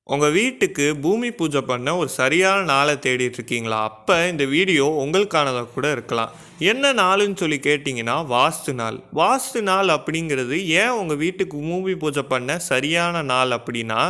உங்க வீட்டுக்கு பூமி பூஜை பண்ண ஒரு சரியான நாளை தேடிட்டு இருக்கீங்களா? அப்ப இந்த வீடியோ உங்களுக்கானதா கூட இருக்கலாம். என்ன நாளுன்னு சொல்லி கேட்டிங்கன்னா, வாஸ்து நாள். வாஸ்து நாள் அப்படிங்கிறது ஏன் உங்க வீட்டுக்கு பூமி பூஜை பண்ண சரியான நாள் அப்படின்னா,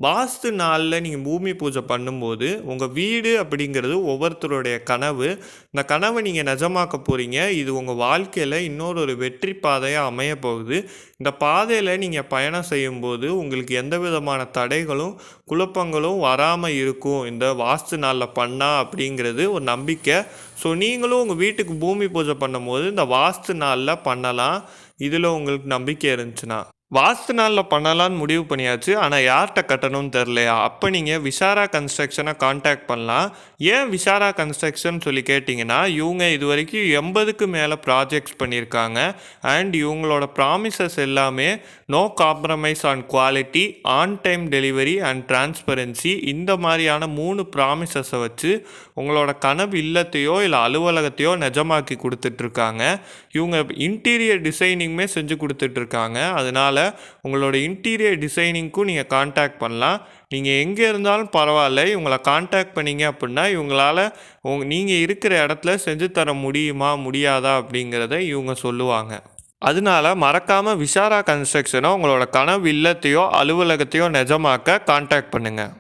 வாஸ்து நாளில் நீங்கள் பூமி பூஜை பண்ணும்போது உங்கள் வீடு அப்படிங்கிறது ஒவ்வொருத்தருடைய கனவு. இந்த கனவை நீங்கள் நிஜமாக்க போகிறீங்க. இது உங்கள் வாழ்க்கையில் இன்னொரு ஒரு வெற்றி பாதையாக அமைய போகுது. இந்த பாதையில் நீங்கள் பயணம் செய்யும்போது உங்களுக்கு எந்த விதமான தடைகளும் குழப்பங்களும் வராமல் இருக்கும் இந்த வாஸ்து நாளில் பண்ணால் அப்படிங்கிறது ஒரு நம்பிக்கை. ஸோ நீங்களும் உங்கள் வீட்டுக்கு பூமி பூஜை பண்ணும்போது இந்த வாஸ்து நாளில் பண்ணலாம், இதில் உங்களுக்கு நம்பிக்கை இருந்துச்சுன்னா. வாஸ்து நாளில் பண்ணலான்னு முடிவு பண்ணியாச்சு, ஆனால் யார்கிட்ட கட்டணும்னு தெரிலையா? அப்போ நீங்கள் விஷாரா கன்ஸ்ட்ரக்ஷனை காண்டாக்ட் பண்ணலாம். ஏன் விஷாரா கன்ஸ்ட்ரக்ஷன் சொல்லி கேட்டிங்கன்னா, இவங்க இது வரைக்கும் 80க்கு மேலே ப்ராஜெக்ட்ஸ் பண்ணியிருக்காங்க. அண்ட் இவங்களோட ப்ராமிசஸ் எல்லாமே no compromise on quality, on time delivery and transparency. இந்த மாதிரியான 3 ப்ராமிசஸை வச்சு உங்களோட கனவு இல்லத்தையோ இல்லை அலுவலகத்தையோ நிஜமாக்கி கொடுத்துட்ருக்காங்க. இவங்க இன்டீரியர் டிசைனிங்குமே செஞ்சு கொடுத்துட்ருக்காங்க. அதனால் உங்களோட இன்டீரியர் டிசைனிங்க்கும் நீங்கள் காண்டாக்ட் பண்ணலாம். நீங்கள் எங்கே இருந்தாலும் பரவாயில்ல, இவங்களை காண்டாக்ட் பண்ணிங்க அப்படின்னா இவங்களால் நீங்கள் இருக்கிற இடத்துல செஞ்சு தர முடியுமா முடியாதா அப்படிங்கிறத இவங்க சொல்லுவாங்க. அதனால மறக்காமல் விஷாரா கன்ஸ்ட்ரக்ஷனை உங்களோட கனவு இல்லத்தையோ அலுவலகத்தையோ நிஜமாக்க காண்டாக்ட் பண்ணுங்கள்.